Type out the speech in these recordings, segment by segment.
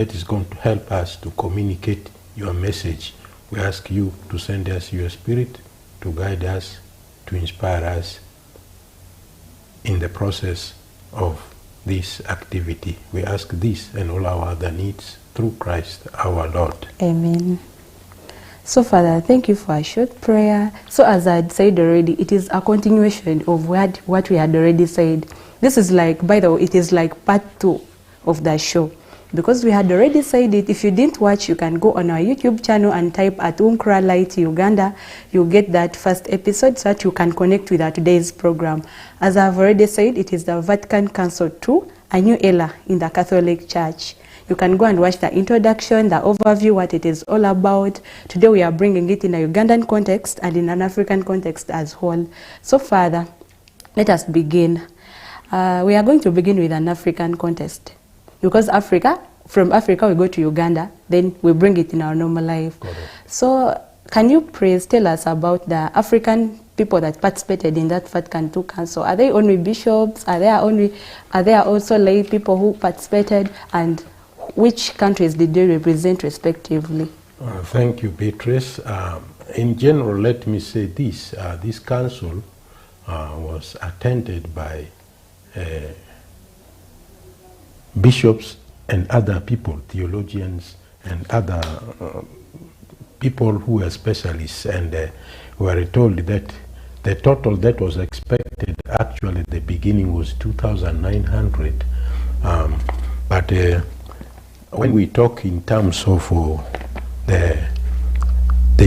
that is going to help us to communicate your message. We ask you to send us your Spirit to guide us, to inspire us in the process of this activity. We ask this and all our other needs through Christ our Lord. Amen. So, Father, thank you for a short prayer. So, as I had said already, it is a continuation of what we had already said. This is like, by the way, it is like part 2 of the show. Because we had already said it, if you didn't watch, you can go on our YouTube channel and type at Unkra Light Uganda. You'll get that first episode so that you can connect with our today's program. As I've already said, it is the Vatican Council II, a new era in the Catholic Church. You can go and watch the introduction, the overview, what it is all about. Today we are bringing it in a Ugandan context and in an African context as whole. So, Father, let us begin. We are going to begin with an African context. Because from Africa we go to Uganda, then we bring it in our normal life. So can you please tell us about the African people that participated in that Vatican II Council? Are they only bishops? Are there also lay people who participated? And which countries did they represent respectively? Thank you, Beatrice. In general, let me say this. This council was attended by bishops and other people, theologians and other people who are specialists, and we were told that the total that was expected, actually the beginning was 2,900, but when we talk in terms of the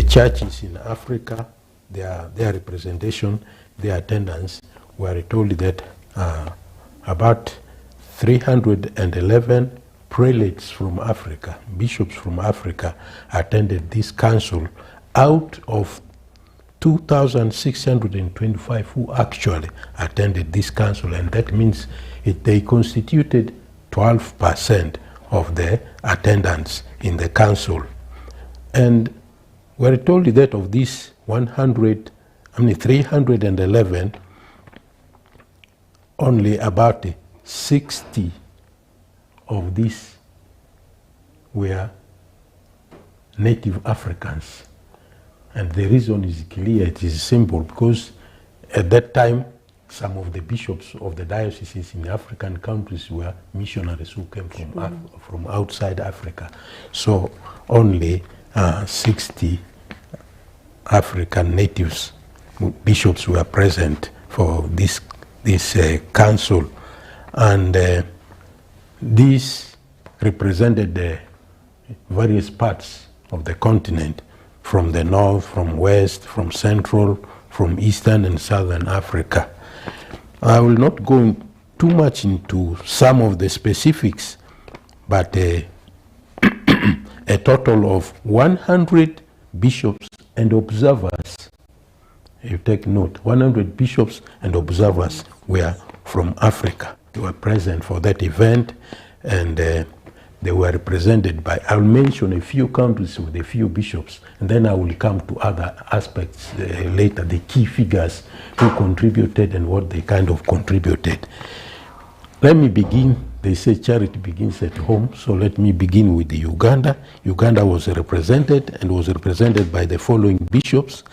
churches in Africa, their representation, their attendance, we are told that about 311 prelates from Africa, bishops from Africa, attended this council out of 2,625 who actually attended this council, and that means they constituted 12% of the attendance in the council. And we're told that of these 311, only about 60 of these were native Africans. And the reason is clear, it is simple, because at that time some of the bishops of the dioceses in the African countries were missionaries who came from outside Africa. So only 60 African natives bishops were present for this council. And these represented the various parts of the continent, from the north, from west, from central, from eastern and southern Africa. I will not go too much into some of the specifics, but a total of 100 bishops and observers, you take note, 100 bishops and observers were from Africa. They were present for that event, and they were represented by, I'll mention a few countries with a few bishops, and then I will come to other aspects later, the key figures who contributed and what they kind of contributed. Let me begin. They say charity begins at home, so let me begin with Uganda. Uganda was represented, and was represented by the following bishops: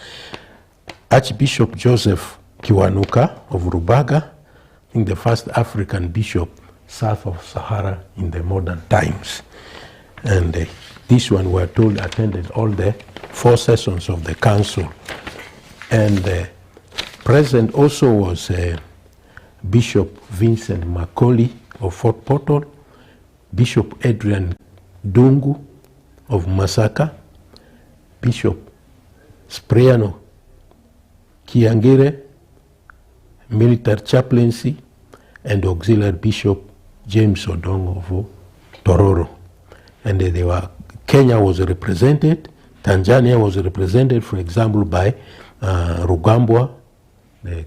Archbishop Joseph Kiwanuka of Rubaga, I think the first African bishop south of Sahara in the modern times. And this one, we're told, attended all the 4 sessions of the council. And present also was Bishop Vincent Macaulay of Fort Portal, Bishop Adrian Dungu of Masaka, Bishop Spriano Kiangire, military chaplaincy, and auxiliary Bishop James Odong of Tororo. And Kenya was represented, Tanzania was represented, for example, by Rugambwa, the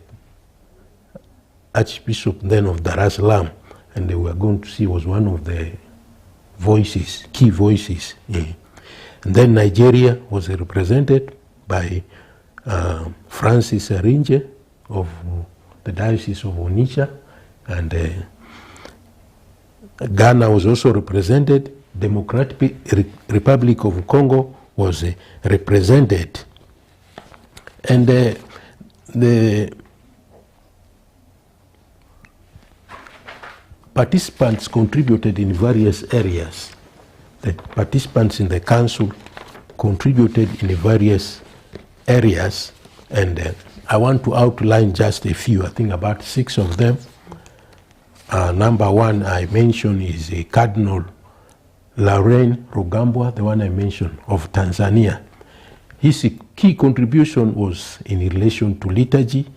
Archbishop then of Dar es Salaam, and they were going to see was one of the voices, key voices. And then Nigeria was represented by Francis Arinje of the Diocese of Onitsha, and Ghana was also represented Democratic Republic of Congo was represented. And the participants contributed in various areas. The participants in the council contributed in various areas, and I want to outline just a few, I think about 6 of them. Number 1 I mentioned is Cardinal Laurent Rugambwa, the one I mentioned, of Tanzania. His key contribution was in relation to liturgy,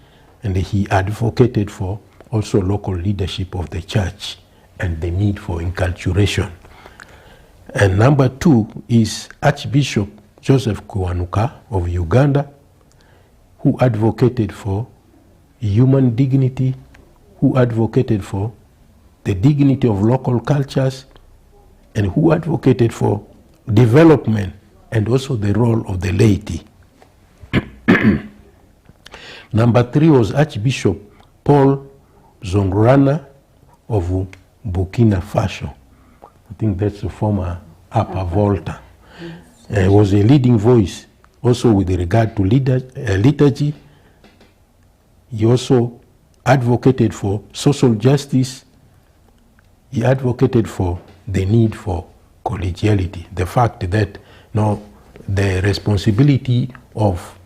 and he advocated for also local leadership of the church and the need for enculturation. And number 2 is Archbishop Joseph Kiwanuka of Uganda, who advocated for human dignity, who advocated for the dignity of local cultures, and who advocated for development and also the role of the laity. Number 3 was Archbishop Paul Zongorana of Burkina Faso. I think that's the former Upper Volta. Was a leading voice also with regard to liturgy. He also advocated for social justice. He advocated for the need for collegiality, the fact that the responsibility of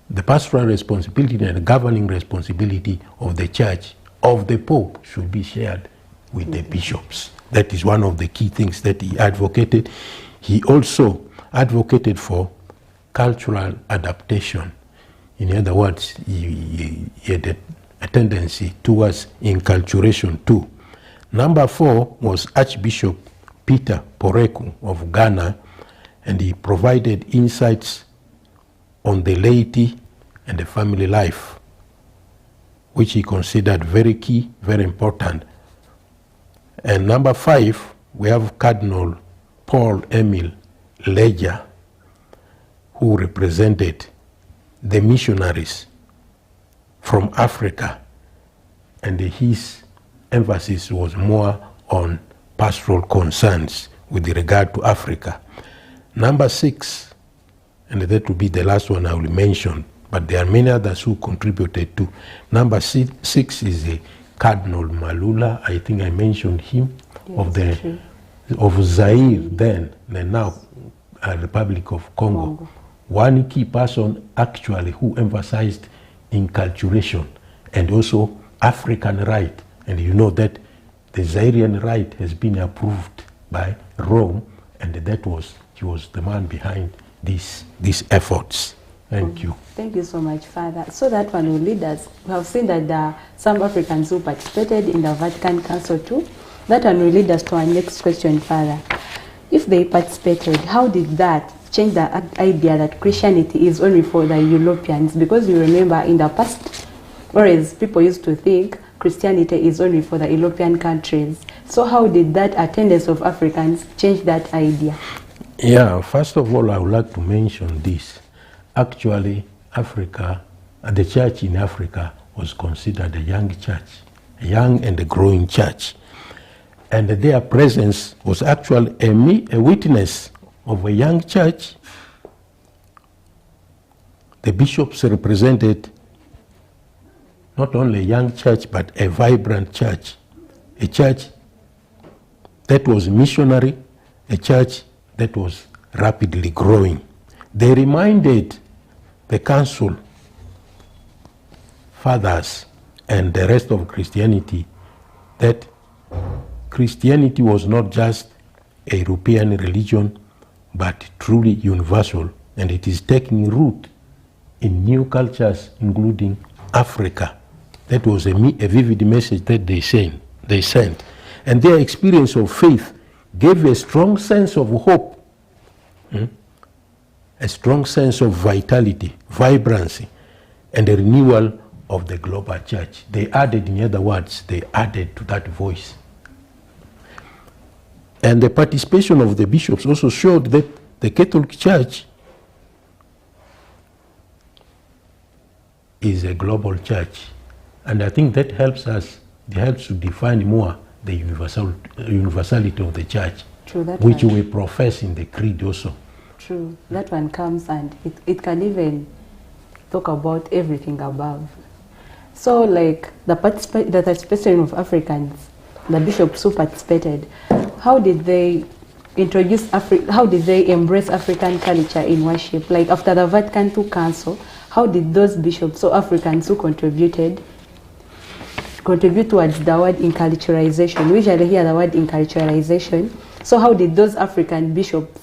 the pastoral responsibility and the governing responsibility of the church, of the Pope, should be shared with the bishops. That is one of the key things that he advocated. He also advocated for cultural adaptation. In other words, he had a tendency towards enculturation too. Number 4 was Archbishop Peter Poreku of Ghana, and he provided insights on the laity and the family life, which he considered very key, very important. And number 5, we have Cardinal Paul Emile Leger, who represented the missionaries from Africa, and his emphasis was more on pastoral concerns with regard to Africa. Number 6, and that will be the last one I will mention, but there are many others who contributed too. Number 6 is Cardinal Malula. I think I mentioned him, yes, of Zaire then, and now Republic of Congo. One key person actually who emphasized enculturation and also African right. And you know that the Zairean right has been approved by Rome, and he was the man behind these efforts. Thank you. Thank you so much, Father. So that one will lead us. We have seen that there are some Africans who participated in the Vatican Council too. That one will lead us to our next question, Father. If they participated, how did that change the idea that Christianity is only for the Europeans? Because you remember in the past, whereas people used to think Christianity is only for the European countries. So how did that attendance of Africans change that idea? Yeah, first of all, I would like to mention this. Actually, Africa, the church in Africa was considered a young church, a young and a growing church. And their presence was actually a witness of a young church. The bishops represented not only a young church, but a vibrant church, a church that was missionary, a church that was rapidly growing. They reminded the council fathers and the rest of Christianity that Christianity was not just a European religion, but truly universal, and it is taking root in new cultures, including Africa. That was a vivid message that they sent. And their experience of faith gave a strong sense of hope, a strong sense of vitality, vibrancy, and a renewal of the global church. They added, in other words, they added to that voice. And the participation of the bishops also showed that the Catholic Church is a global church. And I think that helps us, it helps to define more the universality of the church. True, that which one. we profess in the creed also. True, that one comes and it can even talk about everything above. So like the participation of Africans, the bishops who participated, how did they introduce how did they embrace African culture in worship? Like after the Vatican II Council, how did those bishops or Africans who contribute towards the word inculturalization? We usually hear the word inculturalization. So how did those African bishops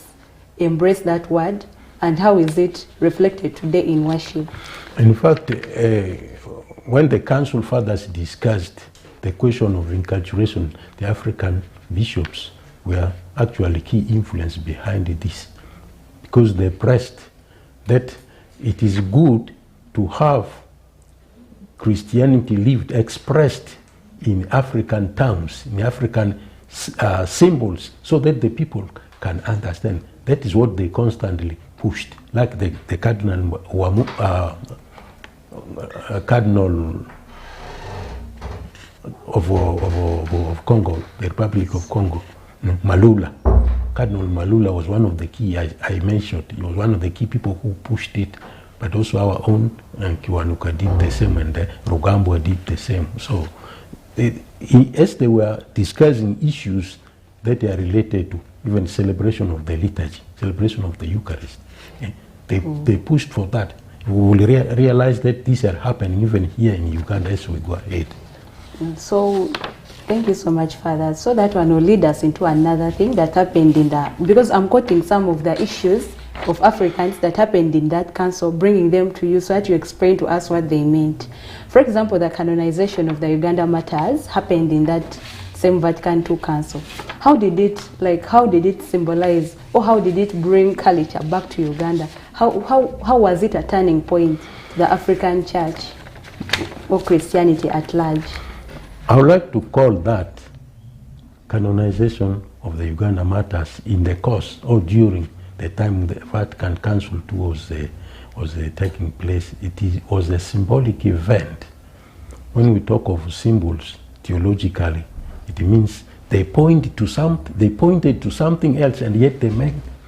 embrace that word, and how is it reflected today in worship? In fact, when the Council Fathers discussed the question of inculturation, the African bishops were actually key influence behind this, because they pressed that it is good to have Christianity lived, expressed in African terms, in African symbols, so that the people can understand. That is what they constantly pushed, like the Cardinal of Congo, the Republic of Congo, Malula. Cardinal Malula was one of the key, I mentioned, he was one of the key people who pushed it, but also our own, and Kiwanuka did the same, and Rugambwa did the same. So, as they were discussing issues that are related to even celebration of the liturgy, celebration of the Eucharist, they pushed for that. We will realize that these are happening even here in Uganda as we go ahead. So, thank you so much, Father. So that one will lead us into another thing that happened in because I'm quoting some of the issues of Africans that happened in that council, bringing them to you so that you explain to us what they meant. For example, the canonization of the Uganda Martyrs happened in that same Vatican II Council. How did it symbolize, or how did it bring culture back to Uganda? How was it a turning point to the African church or Christianity at large? I would like to call that canonization of the Uganda Martyrs in the course or during the time the Vatican Council was taking place. Was a symbolic event. When we talk of symbols theologically, it means they pointed to something else, and yet they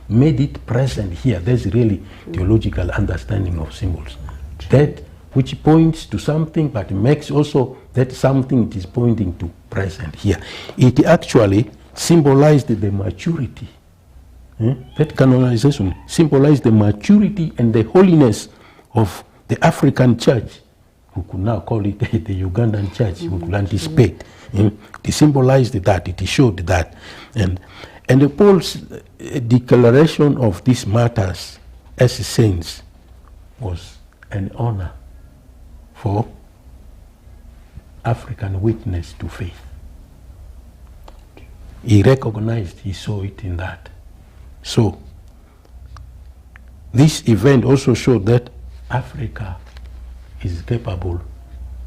made it present here. There's really theological understanding of symbols. That which points to something, but makes also that something it is pointing to present here. It actually symbolized the maturity. That canonization symbolized the maturity and the holiness of the African church. We could now call it the Ugandan church. We could anticipate. It symbolized that. It showed that. And Paul's declaration of these martyrs as saints was an honor for African witness to faith. He recognized, he saw it in that. So, this event also showed that Africa is capable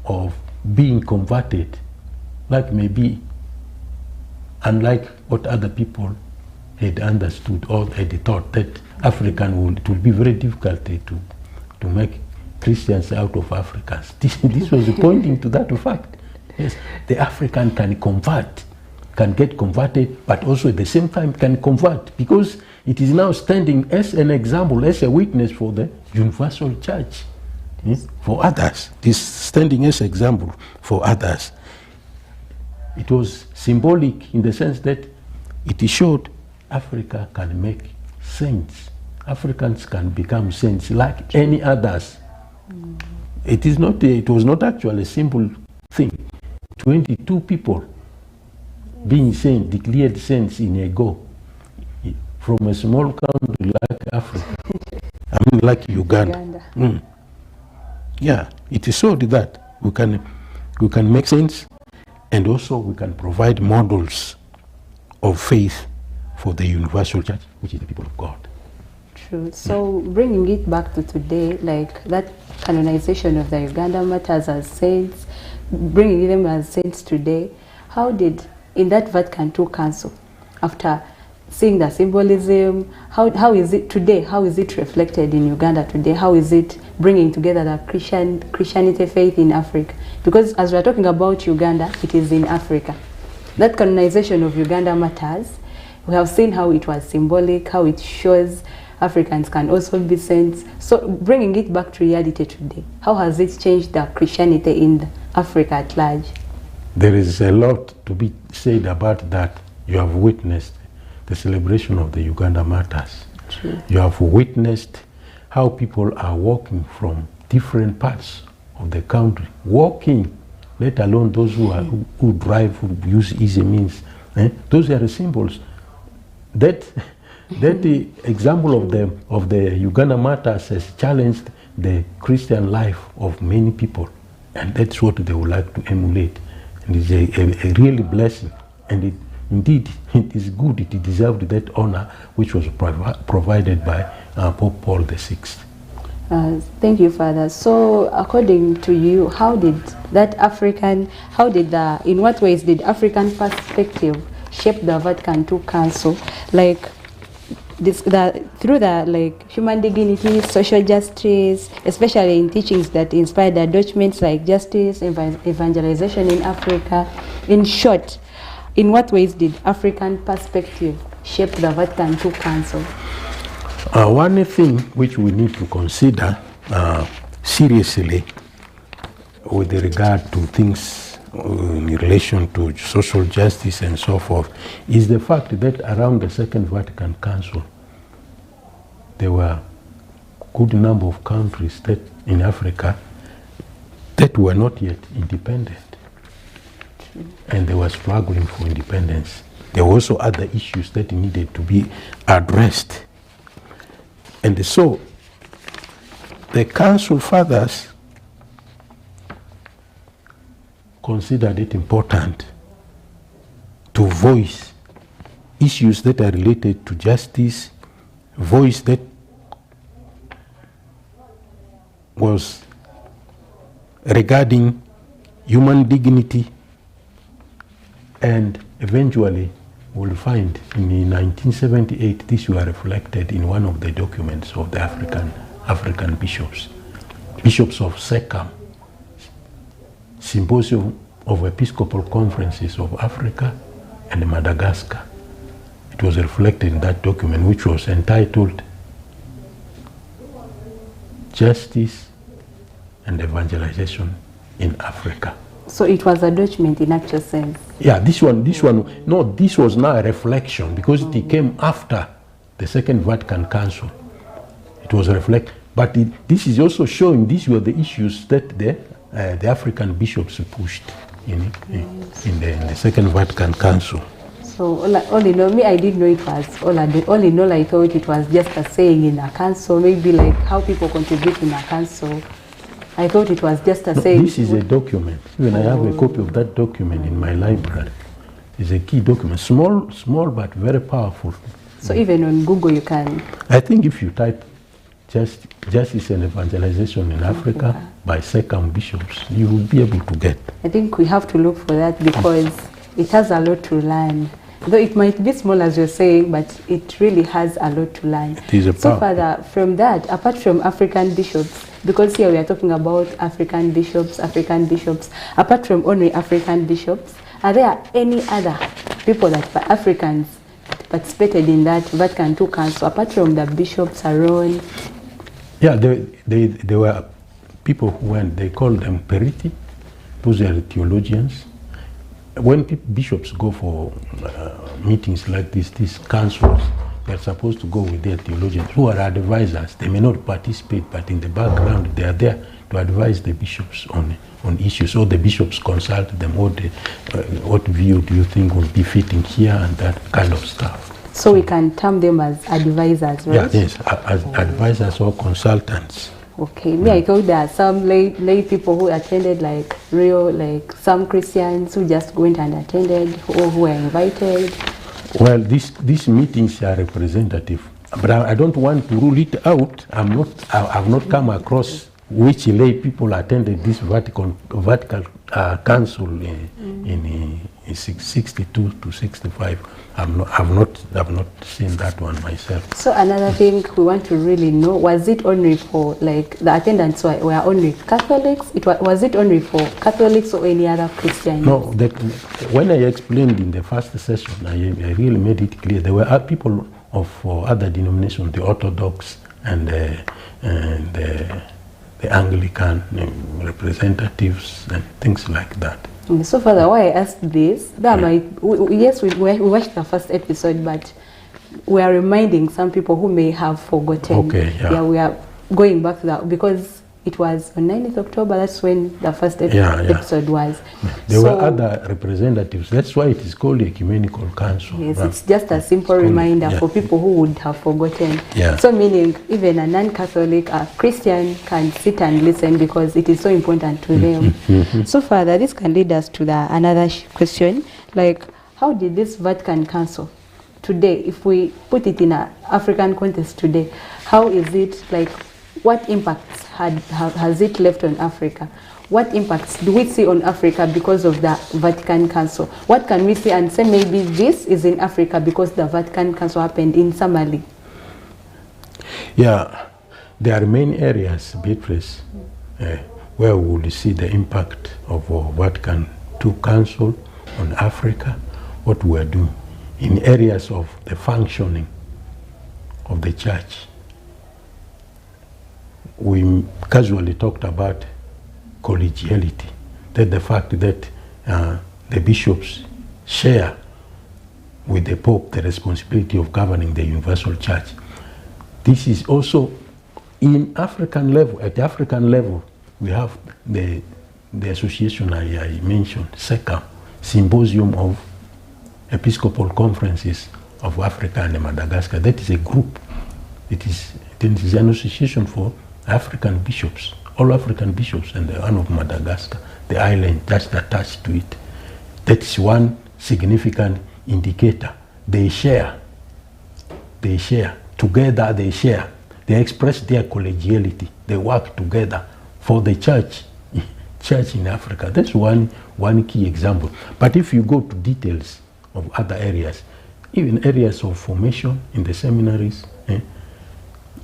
of being converted, like maybe unlike what other people had understood or had thought, that it will be very difficult to make Christians out of Africans. This was pointing to that fact. Yes, the African can get converted, but also at the same time can convert, because it is now standing as an example, as a witness for the universal church, for others. This standing as an example for others. It was symbolic in the sense that it showed Africa can make saints. Africans can become saints like any others. It was not actually a simple thing. 22 people being saints, declared saints in a go, from a small country like Africa, like Uganda. Yeah, it showed that we can make saints, and also we can provide models of faith for the universal church, which is the people of God. True. So bringing it back to today, like that canonization of the Uganda Martyrs as saints, bringing them as saints today, how did, in that Vatican II Council, after seeing the symbolism, how is it today? How is it reflected in Uganda today? How is it bringing together the Christianity faith in Africa? Because as we're talking about Uganda, it is in Africa. That canonization of Uganda Martyrs we have seen how it was symbolic, how it shows Africans can also be saints. So bringing it back to reality today, how has it changed the Christianity in Africa at large? There is a lot to be said about that. You have witnessed the celebration of the Uganda martyrs. True. You have witnessed how people are walking from different parts of the country, walking, let alone those who drive, who use easy means. Those are the symbols. That the example of the Uganda martyrs has challenged the Christian life of many people, and that's what they would like to emulate. And it's a really blessing, and indeed it is good. It deserved that honor which was provided by Pope Paul VI. Thank you, Father. So according to you, in what ways did African perspective shape the Vatican II Council? Like through the human dignity, social justice, especially in teachings that inspired the documents like justice, evangelization in Africa. In short, in what ways did African perspective shape the Vatican II Council? One thing which we need to consider seriously with regard to things in relation to social justice and so forth is the fact that around the Second Vatican Council there were a good number of countries that in Africa that were not yet independent. And they were struggling for independence. There were also other issues that needed to be addressed. And so the Council Fathers considered it important to voice issues that are related to justice, voice that was regarding human dignity, and eventually we'll find in 1978 these were reflected in one of the documents of the African bishops of SECAM, Symposium of Episcopal Conferences of Africa and Madagascar. It was reflected in that document, which was entitled Justice and Evangelization in Africa. So it was a document in actual sense. Yeah, this was now a reflection because it came after the Second Vatican Council. It was a reflect, but this is also showing these were the issues that the African bishops pushed in the Second Vatican Council. So all in all, I didn't know it was all in all. I thought it was just a saying in a council, maybe like how people contribute in a council. I thought it was just a saying. This is a document. Even I have a copy of that document in my library. It's a key document, small but very powerful. So even on Google you can. I think if you type Justice and Evangelization in Africa by SECAM bishops, you will be able to get. I think we have to look for that because it has a lot to learn. Though it might be small as you're saying, but it really has a lot to learn. It is a power. So Father, from that, apart from African bishops, because here we are talking about African bishops, apart from only African bishops, are there any other people that were Africans participated in that Vatican II Council, apart from the bishops around? Yeah, there were people who went, they called them periti, those are theologians. When bishops go for meetings like this, these councils, they're supposed to go with their theologians who are advisors. They may not participate, but in the background, they are there to advise the bishops on issues. So the bishops consult them, what view do you think will be fitting here and that kind of stuff. So we can term them as advisors, right? Yeah, yes, as advisors or consultants. Okay, I thought there are some lay people who attended, like some Christians who just went and attended, or who were invited. Well, these meetings are representative, but I don't want to rule it out. I've not come across which lay people attended this Vatican Council in is 62 to 65. I've not seen that one myself. So another thing we want to really know, was it only for, like, the attendants were only Catholics? Was it only for Catholics or any other Christians? No, when I explained in the first session, I really made it clear there were people of other denominations, the Orthodox and the Anglican representatives and things like that. So Father, why I asked this, yes, we watched the first episode, but we are reminding some people who may have forgotten. Okay, yeah. We are going back to that because it was on 9th October, that's when the first episode was. There were other representatives, that's why it is called the Ecumenical Council. Yes, it's just a simple reminder for people who would have forgotten. Yeah. So meaning even a non-Catholic, a Christian can sit and listen because it is so important to them. So Father, this can lead us to another question, like how did this Vatican Council today, if we put it in an African context today, how is it, like, what impacts has it left on Africa? What impacts do we see on Africa because of the Vatican Council? What can we see and say maybe this is in Africa because the Vatican Council happened in Somali? Yeah, there are main areas, Beatrice, where we will see the impact of Vatican II Council on Africa, what we are doing in areas of the functioning of the church. We casually talked about collegiality, that the fact that the bishops share with the Pope the responsibility of governing the universal church. This is also in African level. At the African level, we have the association I mentioned, SECAM, Symposium of Episcopal Conferences of Africa and Madagascar. That is a group. It is an association for African bishops, all African bishops, and the one of Madagascar, the island just attached to it. That's one significant indicator. They share. Together they share. They express their collegiality. They work together for the church in Africa. That's one key example. But if you go to details of other areas, even areas of formation in the seminaries,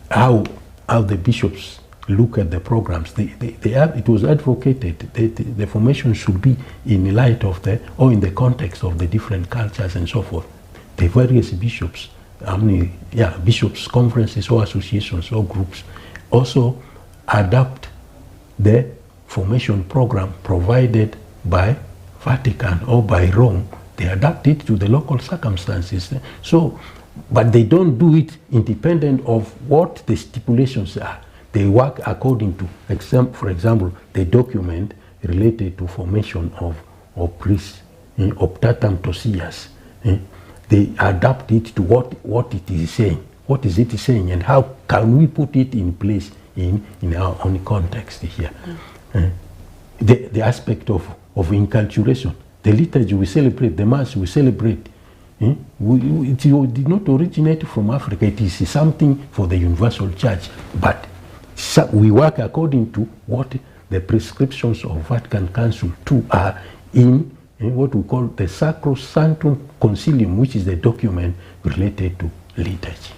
how the bishops look at the programs. It was advocated that the formation should be in light of in the context of the different cultures and so forth. The various bishops, bishops' conferences or associations or groups also adopt the formation program provided by Vatican or by Rome. They adapt it to the local circumstances. So, but they don't do it independent of what the stipulations are. They work according to, for example, the document related to formation of priests, optatum tosias. They adapt it to what it is saying. What is it saying, and how can we put it in place in our own context here? The aspect of inculturation, the liturgy we celebrate, the mass we celebrate, it did not originate from Africa. It is something for the universal church, but we work according to what the prescriptions of Vatican Council II are in what we call the Sacrosanctum Concilium, which is the document related to liturgy.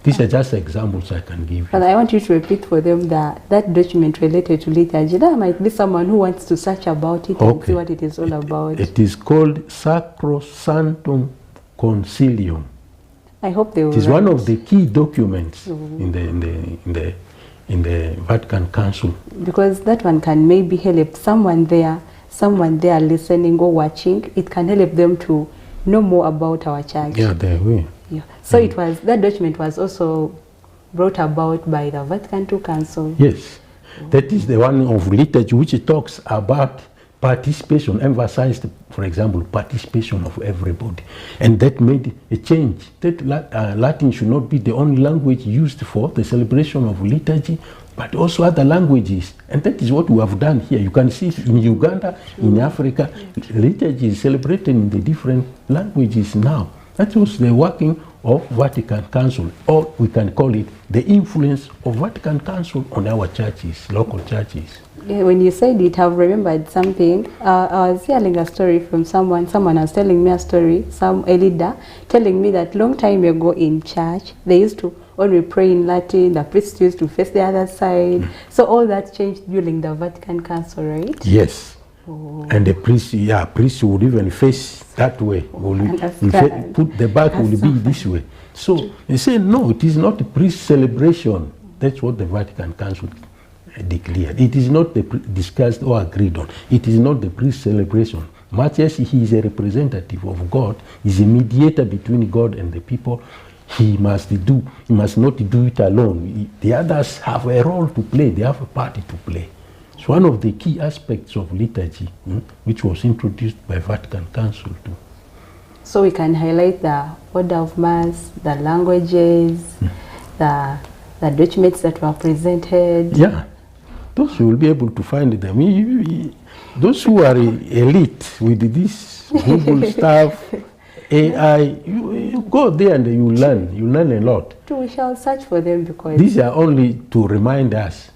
These are just examples I can give you. But I want you to repeat for them that document related to liturgy. There might be someone who wants to search about it and see what it is all about. It is called Sacrosanctum Concilium. I hope they will. It is one of the key documents in the Vatican Council. Because that one can maybe help someone there listening or watching. It can help them to know more about our church. Yeah, they will. Yeah. So that document was also brought about by the Vatican II Council. Yes. That is the one of liturgy which talks about participation, emphasized, for example, participation of everybody. And that made a change. That Latin should not be the only language used for the celebration of liturgy, but also other languages. And that is what we have done here. You can see in Uganda, in Africa, liturgy is celebrated in the different languages now. That was the working of Vatican Council, or we can call it the influence of Vatican Council on our churches, local churches. Yeah, when you said it, I've remembered something. I was hearing a story from someone was telling me a story, a leader, telling me that long time ago in church, they used to only pray in Latin, the priests used to face the other side. So all that changed during the Vatican Council, right? Yes. Oh. And the priest would even face that way. Put the back will be this way. So they say, no, it is not a priest celebration. That's what the Vatican Council declared. It is not discussed or agreed on. It is not the priest celebration. Much as he is a representative of God, he is a mediator between God and the people. He must not do it alone. The others have a role to play. They have a part to play. It's one of the key aspects of liturgy, which was introduced by Vatican Council too. So we can highlight the order of Mass, the languages, the documents that were presented. Yeah, those you will be able to find them. Those who are elite with this Google stuff, AI, you go there and you learn a lot. We shall search for them because these are only to remind us.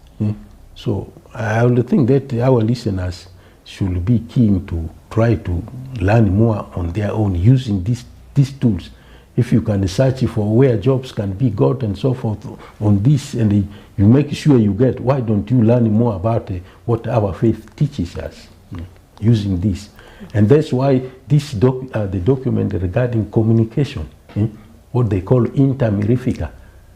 So I would think that our listeners should be keen to try to learn more on their own using these tools. If you can search for where jobs can be got and so forth on this, and you make sure you get, why don't you learn more about what our faith teaches us using this? And that's why this the document regarding communication, what they call Inter Mirifica,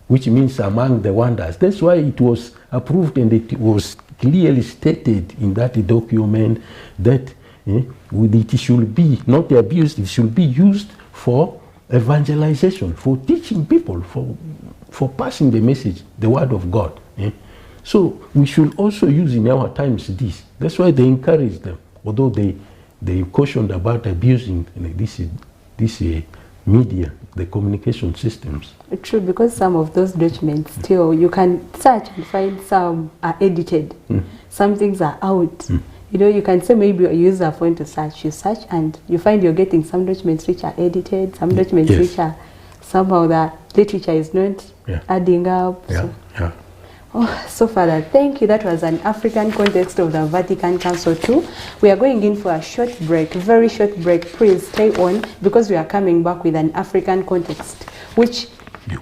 which means among the wonders. That's why it was approved, and it was clearly stated in that document that it should be not abused, it should be used for evangelization, for teaching people, for passing the message, the word of God. So we should also use in our times this. That's why they encourage them, although they cautioned about abusing this media, the communication systems. True, because some of those documents still, you can search and find some are edited. Some things are out. You can say maybe you use a phone to search. You search and you find you're getting some documents which are edited, some documents which are somehow the literature is not adding up. So Father, thank you. That was an African context of the Vatican Council too. We are going in for a short break, very short break. Please stay on because we are coming back with an African context, which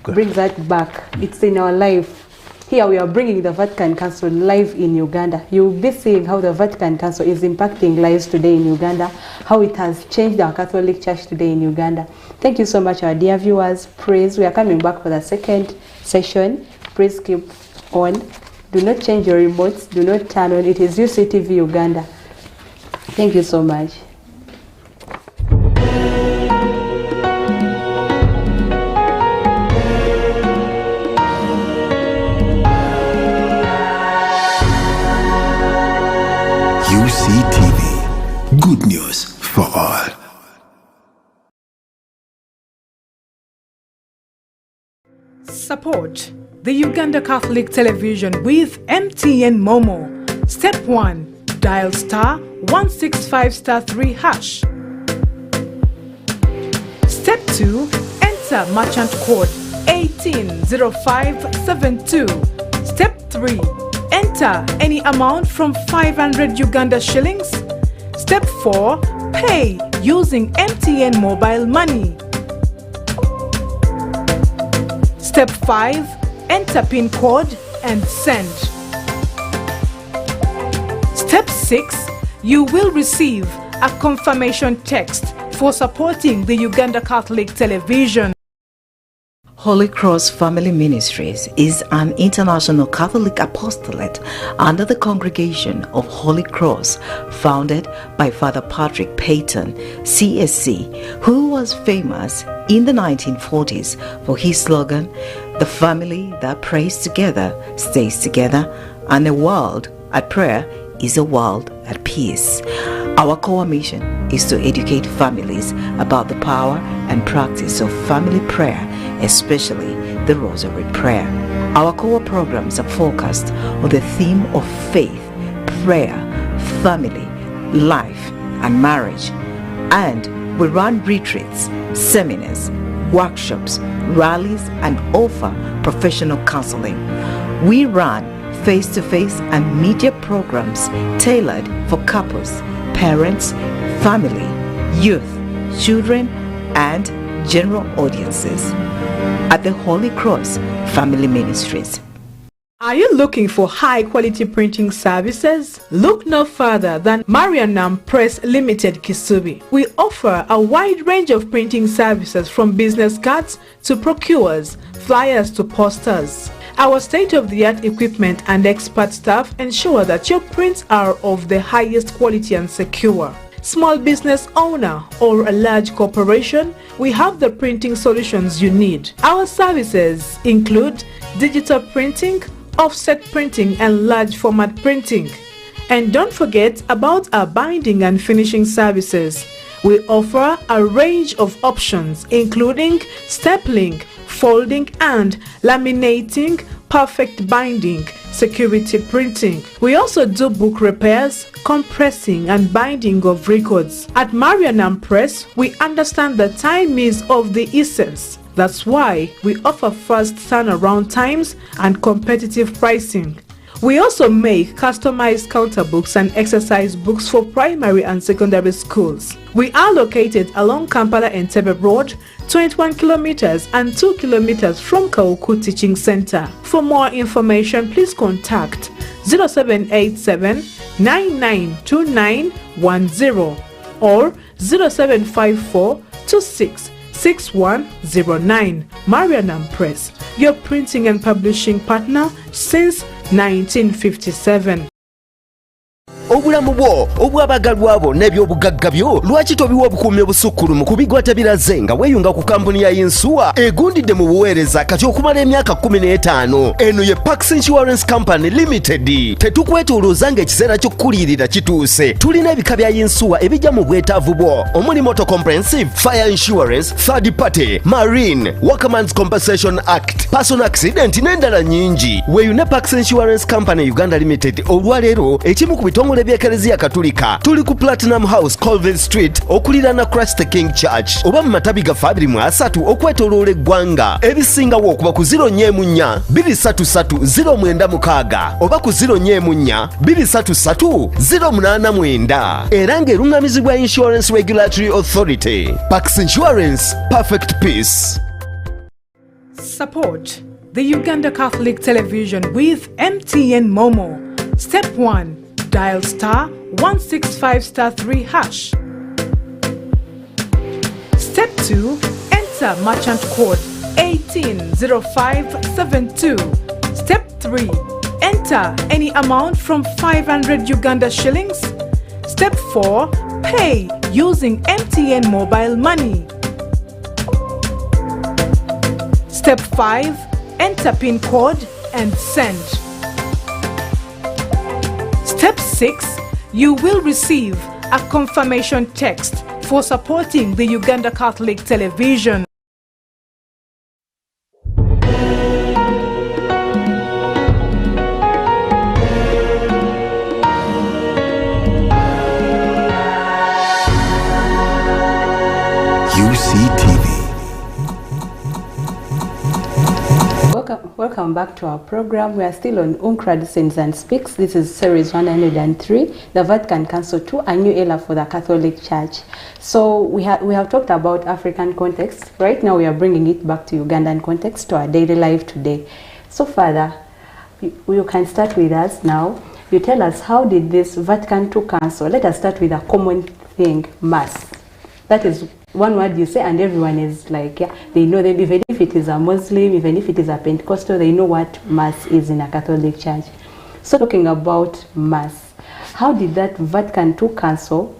brings that back. It's in our life. Here we are bringing the Vatican Council live in Uganda. You'll be seeing how the Vatican Council is impacting lives today in Uganda, how it has changed our Catholic Church today in Uganda. Thank you so much, our dear viewers. Praise. We are coming back for the second session. Please keep on. Do not change your remotes. Do not turn on. It is UCTV Uganda. Thank you so much. UCTV, good news for all. Support the Uganda Catholic Television with MTN Momo. Step 1. Dial star 165 star 3 hash. Step 2. Enter merchant code 180572. Step 3. Enter any amount from 500 Uganda shillings. Step 4. Pay using MTN mobile money. Step 5. Enter PIN code and send. Step 6. You will receive a confirmation text for supporting the Uganda Catholic Television. Holy Cross Family Ministries is an international Catholic apostolate under the Congregation of Holy Cross, founded by Father Patrick Peyton, CSC, who was famous in the 1940s for his slogan, "The family that prays together stays together, and a world at prayer is a world at peace." Our core mission is to educate families about the power and practice of family prayer, especially the Rosary Prayer. Our core programs are focused on the theme of faith, prayer, family, life, and marriage. And we run retreats, seminars, workshops, rallies, and offer professional counseling. We run face-to-face and media programs tailored for couples, parents, family, youth, children, and general audiences at the Holy Cross Family Ministries. Are you looking for high-quality printing services? Look no further than Marianam Press Limited, Kisubi. We offer a wide range of printing services from business cards to procures, flyers to posters. Our state-of-the-art equipment and expert staff ensure that your prints are of the highest quality and secure. Small business owner or a large corporation, we have the printing solutions you need. Our services include digital printing, offset printing, and large format printing. And don't forget about our binding and finishing services. We offer a range of options including stapling, folding, and laminating, perfect binding, security printing. We also do book repairs, compressing, and binding of records. At Marianam Press, we understand that time is of the essence. That's why we offer fast turnaround times and competitive pricing. We also make customized counter books and exercise books for primary and secondary schools. We are located along Kampala Entebbe Road, 21 kilometers and 2 kilometers from Kauku Teaching Center. For more information, please contact 0787 992910 or 0754 26 6109. Marianam Press, your printing and publishing partner since 1957. obulamu bwo obwabagalwa bo n'ebyobugagga byo lwaki tobiwa obukuumi obusukkulumu kubigwa tebiraze nga weeyunga ku kampuni ya yinsuwa egundidde mu buweereza kati okumala emyaka 15. eno ye Pax Insurance Company Limited. Tetukwetolooza ng'ekiseera ky'okkulirira kituuse. Tulina ebika bya yinsuwa ebijja mu bwetaavu bwo omuli motor comprehensive, fire insurance, third party, marine, workman's compensation act, personal accident n'endala nyingi. Weeyune Pax Insurance Company Uganda Limited olwaleero ekimu ku bitongole by'Eklezia Katulika tuli ku Platinum House, Colville Street, okuliraana Christ the King Church, oba mu matabi ga 23 okwetoloola eggwanga. Ebisingawo okuba ku 014 233 096 oba ku 014 233 089 era ng'eruŋŋamizibwa Insurance Regulatory Authority. Pax Insurance, perfect peace. Support the Uganda Catholic Television with MTN Momo. Step 1. Dial star 165 star 3 hash. Step 2. Enter merchant code 180572. Step 3. Enter any amount from 500 Uganda shillings. Step 4. Pay using MTN mobile money. Step 5. Enter PIN code and send. Step 6. You will receive a confirmation text for supporting the Uganda Catholic Television. Welcome back to our program. We are still on UNCRAD Sings and Speaks. This is series 103, the Vatican Council 2, a new era for the Catholic Church. So we have talked about African context. Right now we are bringing it back to Ugandan context, to our daily life today. So Father, you can start with us now. You tell us, how did this Vatican II Council, let us start with a common thing, Mass. That is one word you say and everyone is like, yeah, they know that even if it is a Muslim, even if it is a Pentecostal, they know what Mass is in a Catholic church. So talking about Mass, how did that Vatican II Council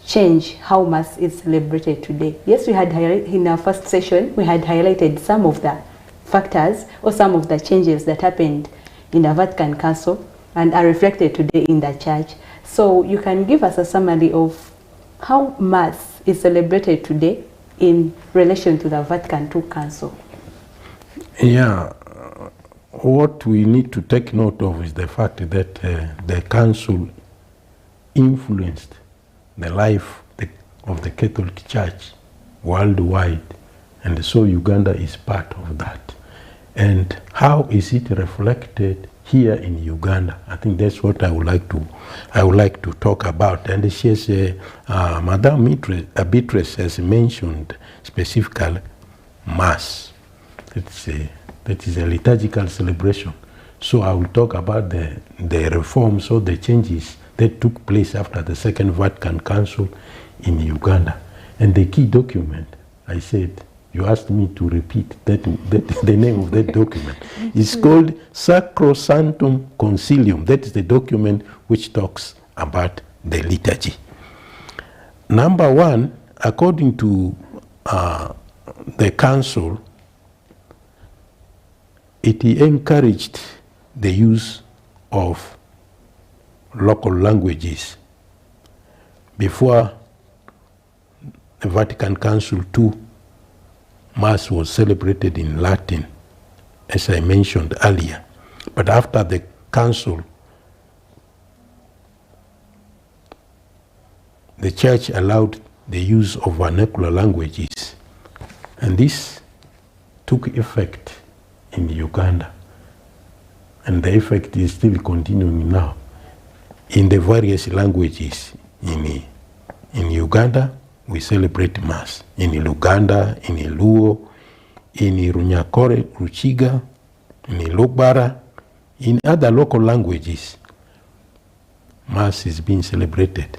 change how Mass is celebrated today? Yes, we had in our first session, we had highlighted some of the factors or some of the changes that happened in the Vatican Council and are reflected today in the church. So you can give us a summary of how Mass is celebrated today in relation to the Vatican II Council. Yeah, what we need to take note of is the fact that the Council influenced the life of the Catholic Church worldwide And so Uganda is part of that. And how is it reflected here in Uganda? I think that's what I would like to talk about. And she has, Madame Beatrice has mentioned specifically Mass. That is a liturgical celebration. So I will talk about the reforms or the changes that took place after the Second Vatican Council in Uganda. And the key document, I said, you asked me to repeat that the name of that document. It's called Sacrosanctum Concilium. That is the document which talks about the liturgy. Number one, according to the council, it encouraged the use of local languages. Before the Vatican Council II, Mass was celebrated in Latin, as I mentioned earlier. But after the Council, the Church allowed the use of vernacular languages. And this took effect in Uganda. And the effect is still continuing now. In the various languages in Uganda, we celebrate Mass. In Luganda, in Luo, in Runyakore, Ruchiga, in Lobara, in other local languages, Mass is being celebrated.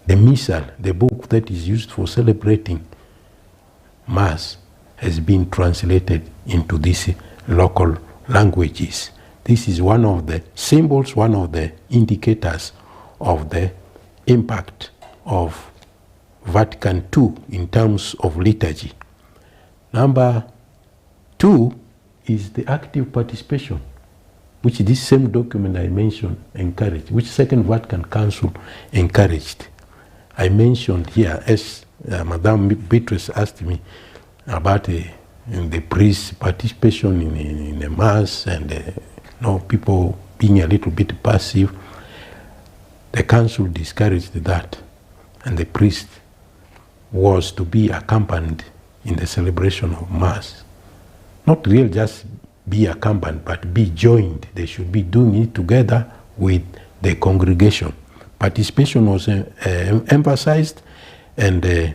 The Missal, the book that is used for celebrating Mass, has been translated into these local languages. This is one of the symbols, one of the indicators of the impact of Vatican II in terms of liturgy. Number two is the active participation, which this same document I mentioned encouraged, which Second Vatican Council encouraged. I mentioned here, as Madame Beatrice asked me about the priest's participation in the Mass and people being a little bit passive. The council discouraged that, and the priest was to be accompanied in the celebration of Mass. Not really just be accompanied, but be joined. They should be doing it together with the congregation. Participation was emphasized, and the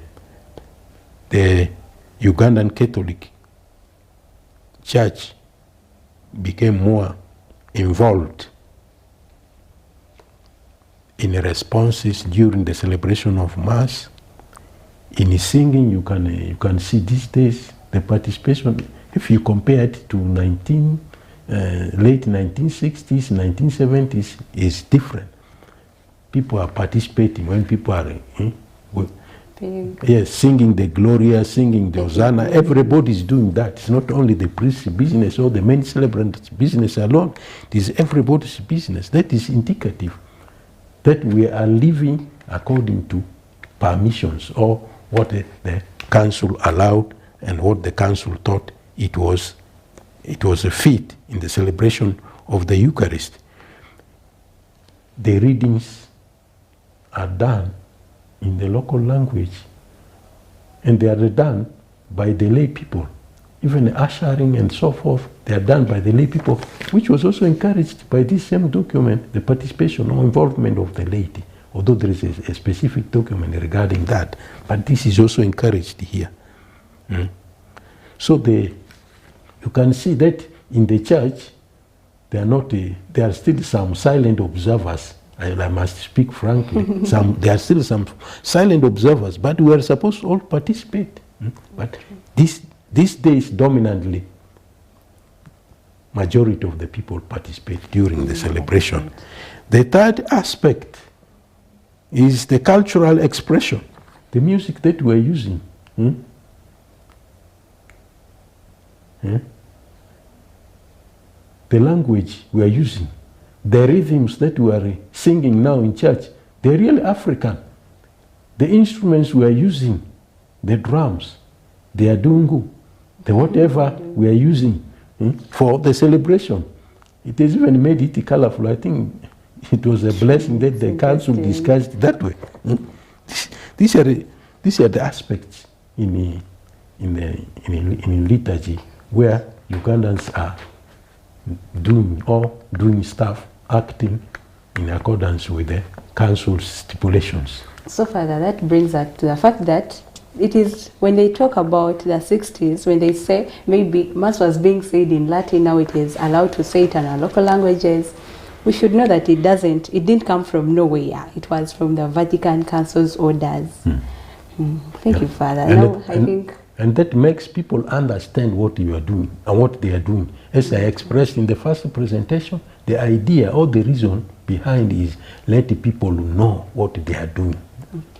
Ugandan Catholic Church became more involved in responses during the celebration of Mass. In singing, you can see these days the participation. If you compare it to late 1960s, 1970s, is different. People are participating when people are singing the Gloria, singing the Hosanna. Everybody is doing that. It's not only the priest's business or the main celebrant's business alone. It is everybody's business. That is indicative that we are living according to permissions, or what the council allowed and what the council thought it was a fit in the celebration of the Eucharist. The readings are done in the local language, and they are done by the lay people. Even ushering and so forth, they are done by the lay people, which was also encouraged by this same document, the participation or involvement of the laity, although there is a specific document regarding that, but this is also encouraged here. So you can see that in the church, there are still some silent observers. I must speak frankly. There are still some silent observers, but we are supposed to all participate. But these days, dominantly, majority of the people participate during the celebration. The third aspect is the cultural expression, the music that we are using. The language we are using, the rhythms that we are singing now in church, they're really African. The instruments we are using, the drums, the adungu, the whatever we are using for the celebration, it has even made it colorful. I think it was a blessing that the council discussed that way. These are the aspects in in liturgy where Ugandans are doing stuff, acting in accordance with the council's stipulations. So Father, that brings us to the fact that it is when they talk about the 60s, when they say maybe Mass was being said in Latin, now it is allowed to say it in our local languages, we should know that it didn't come from nowhere. It was from the Vatican Council's orders. Thank you, Father. And that makes people understand what you are doing and what they are doing. As I expressed in the first presentation, the idea or the reason behind is let the people know what they are doing.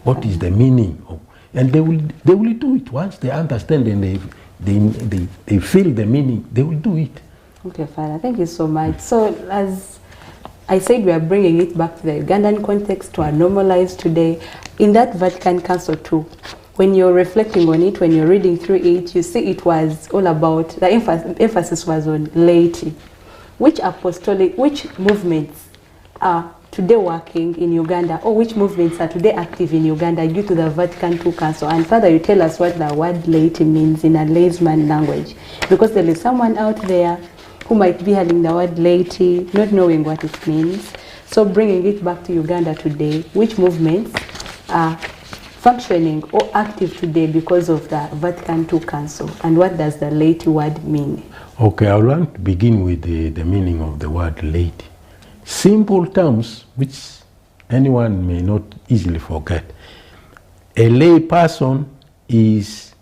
What is the meaning of, and they will do it once they understand and they feel the meaning, they will do it. Okay, Father, thank you so much. So as I said, we are bringing it back to the Ugandan context, to our normal lives today. In that Vatican Council too, when you're reflecting on it, when you're reading through it, you see it was all about, the emphasis was on laity. Which movements are today working in Uganda, or which movements are today active in Uganda due to the Vatican II Council? And Father, you tell us what the word laity means in a layman language, because there is someone out there who might be hearing the word laity, not knowing what it means. So bringing it back to Uganda today, which movements are functioning or active today because of the Vatican II Council, and what does the laity word mean? Okay, I want to begin with the meaning of the word laity. Simple terms which anyone may not easily forget. A lay person is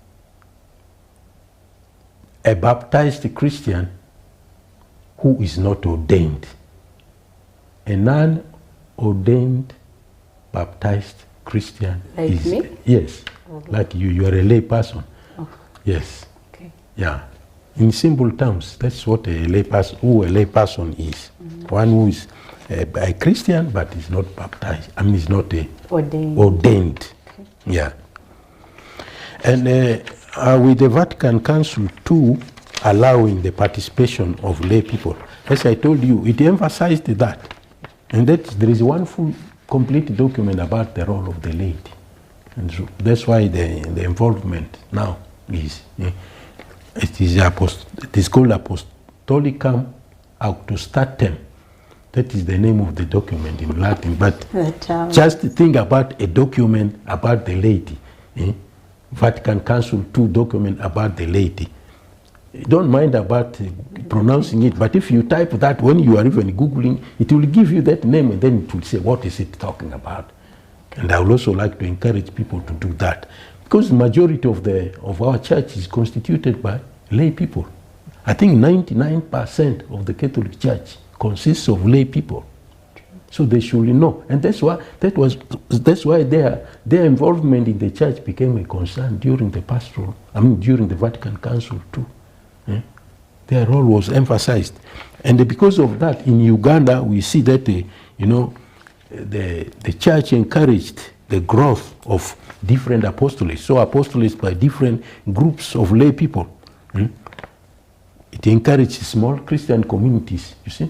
a baptized Christian who is not ordained. A non-ordained baptized Christian like is me? Yes, like you are a lay person. Oh. Yes. Okay. Yeah. In simple terms, that's what a lay person is. One who is a Christian but is not baptized. I mean, is not ordained. Okay. Yeah. And with the Vatican Council too, allowing the participation of lay people, as I told you, it emphasized that, and that there is one full, complete document about the role of the laity, and so that's why the involvement now is. It is called Apostolicam Auctostatem. That is the name of the document in Latin. But just think about a document about the laity. Vatican Council II document about the laity. Don't mind about pronouncing it, but if you type that when you are even Googling, it will give you that name and then it will say, what is it talking about? And I would also like to encourage people to do that, because the majority of our church is constituted by lay people. I think 99% of the Catholic Church consists of lay people. So they should know. And that's why their involvement in the church became a concern during the during the Vatican Council too. Their role was emphasized. And because of that, in Uganda, we see that the church encouraged the growth of different apostolates. So apostolates by different groups of lay people. It encouraged small Christian communities, you see.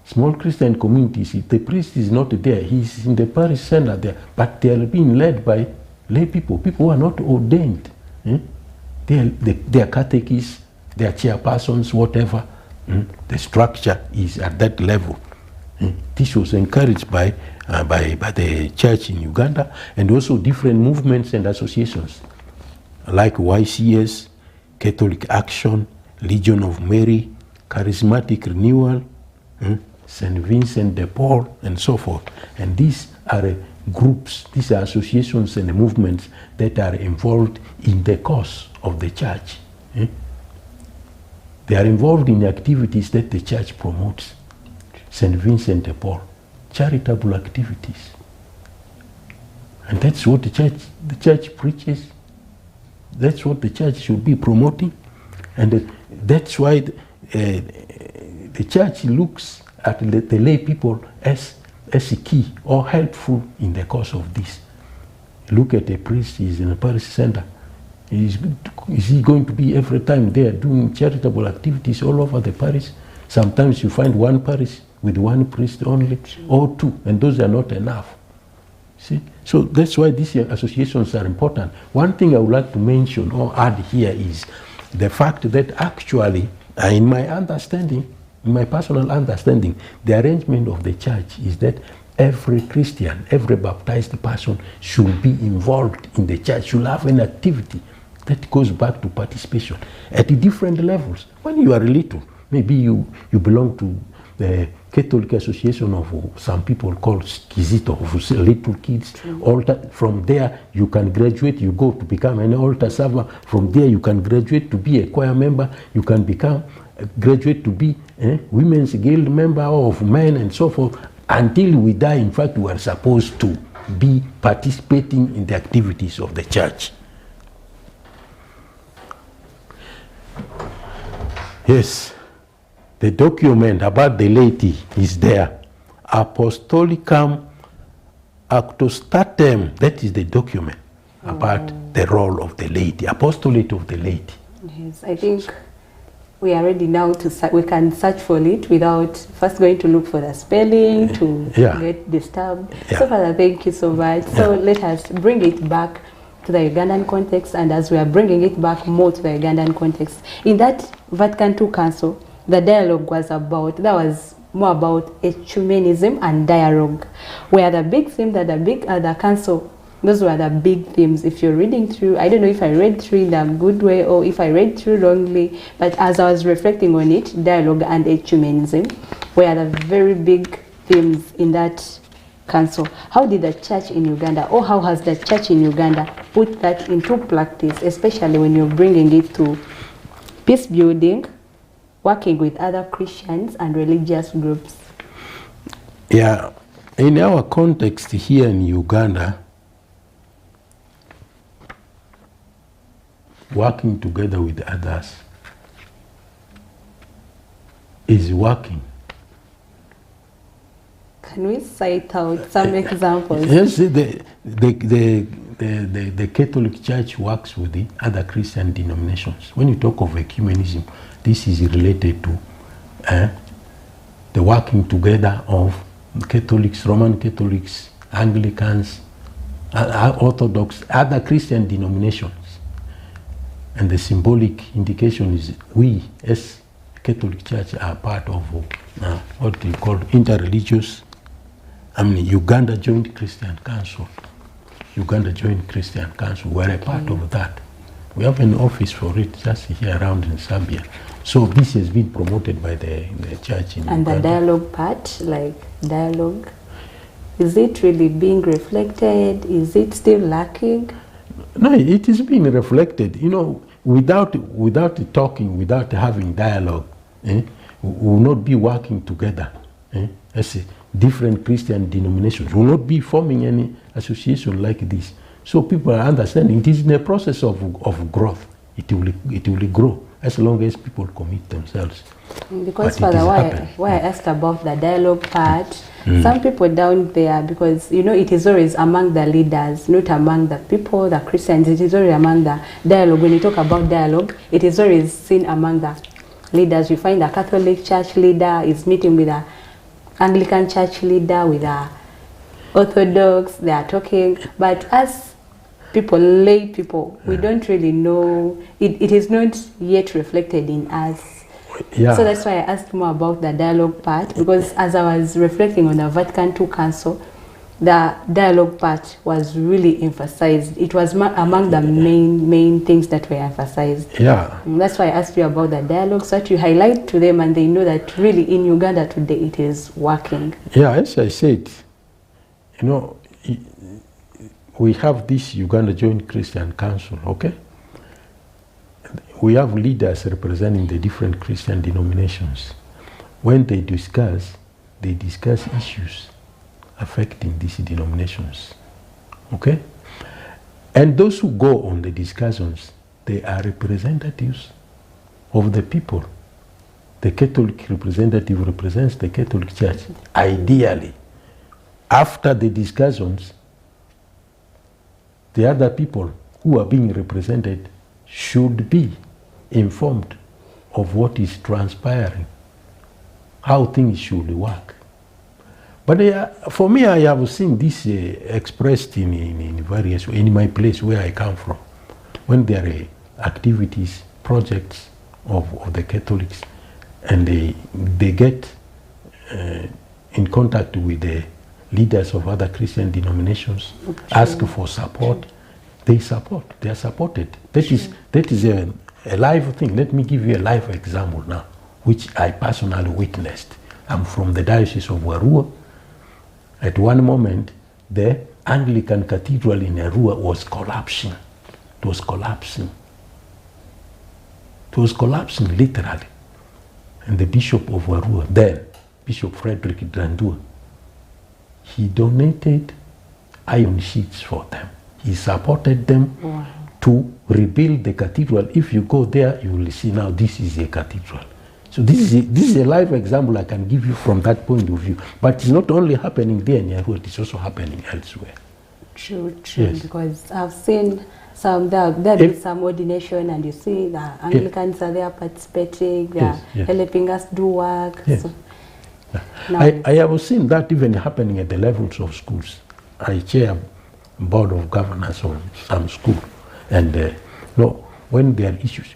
Small Christian communities, if the priest is not there, he's in the parish center there, but they are being led by lay people, people who are not ordained. They are catechists, they are chairpersons, whatever. The structure is at that level. This was encouraged by the church in Uganda, and also different movements and associations like YCS, Catholic Action, Legion of Mary, Charismatic Renewal, St. Vincent de Paul, and so forth. And these are groups, these are associations and movements that are involved in the cause of the church. They are involved in activities that the church promotes. St. Vincent de Paul, charitable activities. And that's what the church preaches. That's what the church should be promoting. And that's why the church looks at the lay people as key or helpful in the cause of this. Look at a priest, he's in a parish center. Is he going to be every time there doing charitable activities all over the parish? Sometimes you find one parish with one priest only, or two, and those are not enough. See? So that's why these associations are important. One thing I would like to mention or add here is the fact that actually, in my understanding, in my personal understanding, the arrangement of the church is that every Christian, every baptized person should be involved in the church, should have an activity that goes back to participation at different levels. When you are little, maybe you belong to the Catholic Association of some people called Skizito, of little kids. Altar. From there, you can graduate, you go to become an altar server. From there, you can graduate to be a choir member. You can become graduate to be a women's guild member of men and so forth. Until we die, in fact, we are supposed to be participating in the activities of the church. Yes. The document about the laity is there. Apostolicam Actuostatem, that is the document about the role of the laity, apostolate of the laity. Yes, I think we are ready now to we can search for it without first going to look for the spelling to get disturbed. So Father, thank you so much. So let us bring it back to the Ugandan context, and as we are bringing it back more to the Ugandan context, in that Vatican II Council, the dialogue was more about ecumenism and dialogue, where the big theme that the council, those were the big themes. If you're reading through, I don't know if I read through in a good way or if I read through wrongly, but as I was reflecting on it, dialogue and ecumenism were the very big themes in that council. How did the church in Uganda, or how has the church in Uganda put that into practice, especially when you're bringing it to peace building, working with other Christians and religious groups? Yeah, in our context here in Uganda, working together with others is working. Can we cite out some examples? Yes, the Catholic Church works with the other Christian denominations. When you talk of ecumenism, this is related to the working together of Catholics, Roman Catholics, Anglicans, Orthodox, other Christian denominations. And the symbolic indication is we, as Catholic Church, are part of what we call interreligious, Uganda Joint Christian Council. Uganda Joint Christian Council, we're a part of that. We have an office for it just here around in Zambia. So this has been promoted by the church in and Uganda. The dialogue part, like dialogue, is it really being reflected? Is it still lacking? No, it is being reflected. You know, without talking, without having dialogue, we will not be working together. As a different Christian denominations will not be forming any association like this. So people are understanding it is in a process of growth. It will grow as long as people commit themselves. Because Father, why I asked about the dialogue part, some people down there, because you know it is always among the leaders, not among the people, the Christians. It is always among the dialogue. When you talk about dialogue, it is always seen among the leaders. You find the Catholic Church leader is meeting with the Anglican Church leader, with the Orthodox. They are talking, but as people, lay people, we don't really know. It is not yet reflected in us. Yeah. So that's why I asked more about the dialogue part, because as I was reflecting on the Vatican II Council, the dialogue part was really emphasized. It was among the main things that were emphasized. Yeah. And that's why I asked you about the dialogue, so that you highlight to them and they know that really in Uganda today it is working. Yeah, as I said, you know, we have this Uganda Joint Christian Council, okay? We have leaders representing the different Christian denominations. When they discuss issues affecting these denominations, okay? And those who go on the discussions, they are representatives of the people. The Catholic representative represents the Catholic Church. Ideally, after the discussions, the other people who are being represented should be informed of what is transpiring, how things should work. But for me, I have seen this expressed in various ways in my place where I come from. When there are activities, projects of the Catholics, and they get in contact with the leaders of other Christian denominations, ask for support, they support. They are supported. That is a live thing. Let me give you a live example now, which I personally witnessed. I'm from the Diocese of Arua. At one moment, the Anglican Cathedral in Arua was collapsing. It was collapsing. It was collapsing literally. And the Bishop of Arua, then Bishop Frederick Drandua, he donated iron sheets for them. He supported them to rebuild the cathedral. If you go there, you will see now this is a cathedral. So this is a live example I can give you from that point of view. But it's not only happening there in Yahoo, it's also happening elsewhere. True, Yes. because I've seen some, there is some ordination and you see the Anglicans are there participating, they are helping us do work. Yes. So, I have seen that even happening at the levels of schools. I chair board of governors of some school, and when there are issues,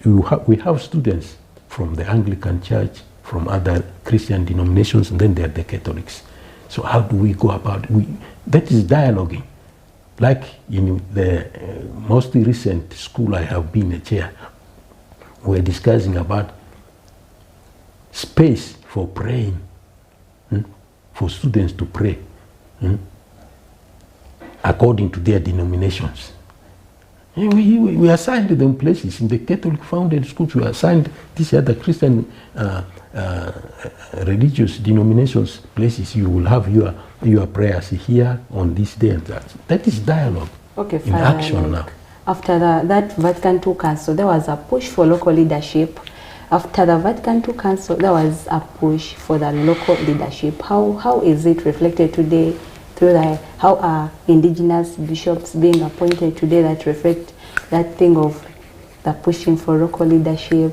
we have students from the Anglican Church, from other Christian denominations, and then there are the Catholics. So how do we go about it? That is dialoguing. Like in the most recent school I have been a chair, we're discussing about space for praying, for students to pray according to their denominations. We assigned them places in the Catholic founded schools. We assigned these other Christian religious denominations places. You will have your prayers here on this day and that. That is dialogue in action now. After that Vatican II Council, there was a push for local leadership. After the Vatican II Council, there was a push for the local leadership. How is it reflected today? How are indigenous bishops being appointed today that reflect that thing of the pushing for local leadership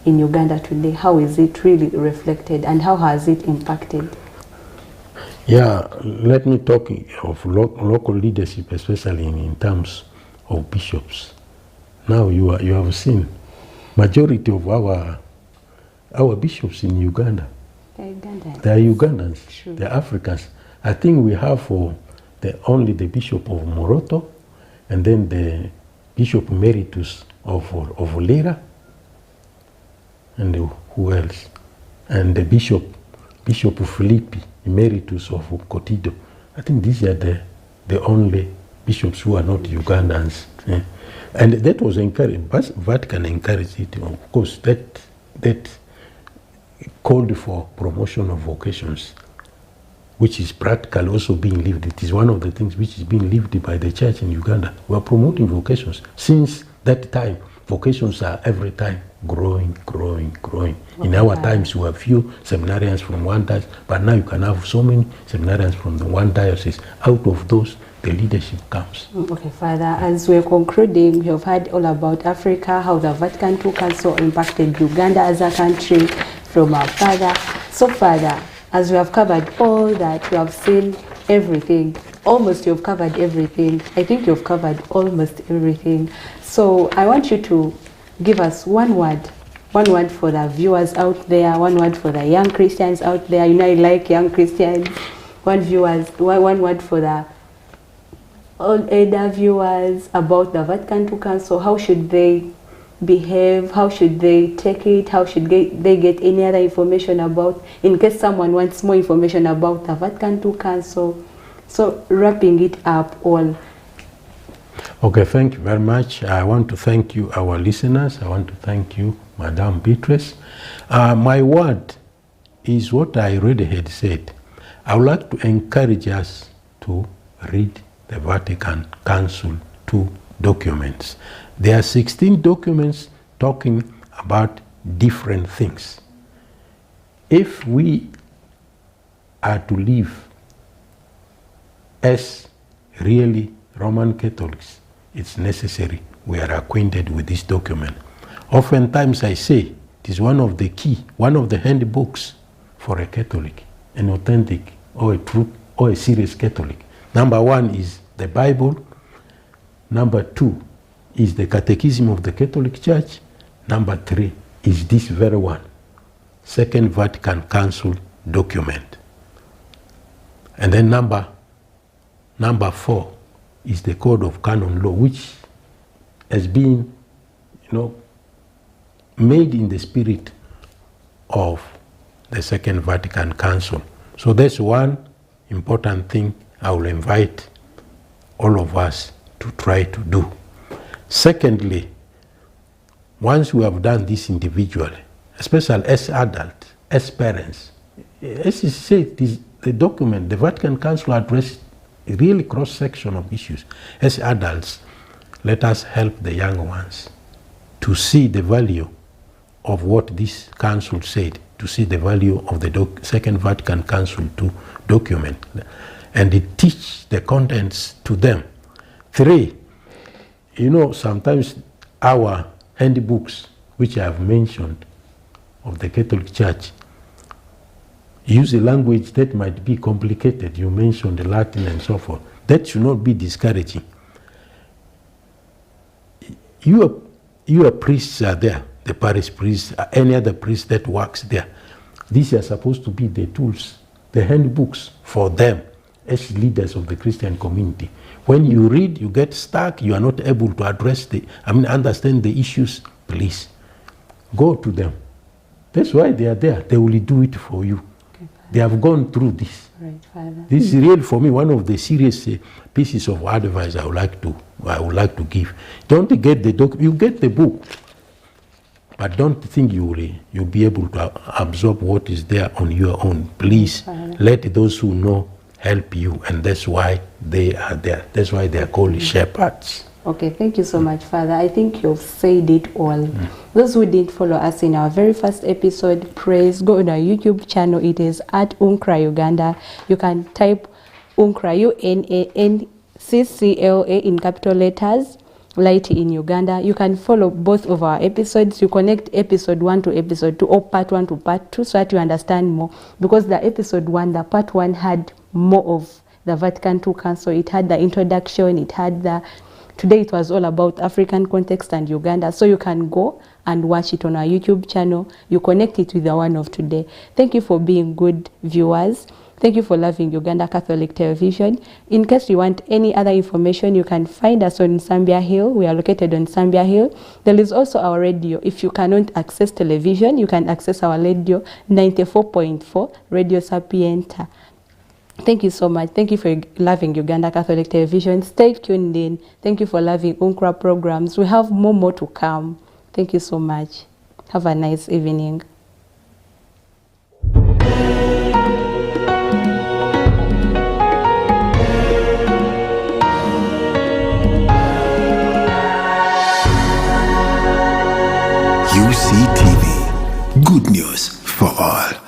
in Uganda today? How is it really reflected and how has it impacted? Yeah, let me talk of local leadership, especially in terms of bishops. Now you have seen majority of our bishops in Uganda. They are Ugandans. True. They are Africans. I think we have only the Bishop of Moroto, and then the Bishop Emeritus of Lira, and who else? And the Bishop Philippi, Emeritus of Kotido. I think these are the only bishops who are not Ugandans. And that was encouraged, Vatican encouraged it. Of course, that called for promotion of vocations, which is practically also being lived. It is one of the things which is being lived by the church in Uganda. We are promoting vocations. Since that time, vocations are every time growing. In our times, we have few seminarians from one diocese, but now you can have so many seminarians from the one diocese. Out of those, the leadership comes. Okay, Father, as we're concluding, we have heard all about Africa, how the Vatican II Council impacted Uganda as a country from our Father. So, Father, as we have covered all that, we have seen everything. Almost you've covered everything. I think you've covered almost everything. So I want you to give us one word for the viewers out there, one word for the young Christians out there. You know, I like young Christians. One word for the old elder viewers about the Vatican II Council. How should they behave? How should they take it? How should they get any other information about, in case someone wants more information about the Vatican II Council? So wrapping it up all. Okay, thank you very much. I want to thank you, our listeners. I want to thank you, Madame Beatrice. My word is what I already had said. I would like to encourage us to read the Vatican Council II documents. There are 16 documents talking about different things. If we are to live as really Roman Catholics, it's necessary we are acquainted with this document. Oftentimes I say it is one of the handbooks for a Catholic, an authentic or a true or a serious Catholic. Number one is the Bible. Number two is the Catechism of the Catholic Church. Number three is this very one, Second Vatican Council document. And then number four is the Code of Canon Law, which has been, made in the spirit of the Second Vatican Council. So that's one important thing I will invite all of us to try to do. Secondly, once we have done this individually, especially as adults, as parents, as you say, the document, the Vatican Council addressed a really cross-section of issues. As adults, let us help the young ones to see the value of what this council said, to see the value of the Second Vatican Council to document, and it teach the contents to them. Three, sometimes our handbooks, which I have mentioned, of the Catholic Church, use a language that might be complicated. You mentioned the Latin and so forth. That should not be discouraging. Your priests are there, the parish priests, any other priest that works there. These are supposed to be the tools, the handbooks for them as leaders of the Christian community. When you read, you get stuck, you are not able to understand the issues, please go to them. That's why they are there. They will do it for you. Okay, they have gone through this. Right, Father. This is really, for me, one of the serious pieces of advice I would like to give. Don't get the document. You get the book, but don't think you'll be able to absorb what is there on your own. Please let those who know help you, and that's why they are there. That's why they are called shepherds. Okay, thank you so much, Father. I think you've said it all. Those who didn't follow us in our very first episode, please go on our YouTube channel. It is at UNCRA Uganda. You can type UNCRA, UNANCCLA in capital letters, Light in Uganda. You can follow both of our episodes. You connect episode 1 to episode 2 or part 1 to part 2 so that you understand more. Because the episode 1, the part 1 had more of the Vatican II Council. It had the introduction, it had the... Today it was all about African context and Uganda. So you can go and watch it on our YouTube channel. You connect it with the one of today. Thank you for being good viewers. Thank you for loving Uganda Catholic Television. In case you want any other information, you can find us on Sambia Hill. We are located on Sambia Hill. There is also our radio. If you cannot access television, you can access our radio, 94.4 Radio Sapienta. Thank you so much. Thank you for loving Uganda Catholic Television. Stay tuned in. Thank you for loving UNCRA programs. We have more to come. Thank you so much. Have a nice evening. UCTV. Good news for all.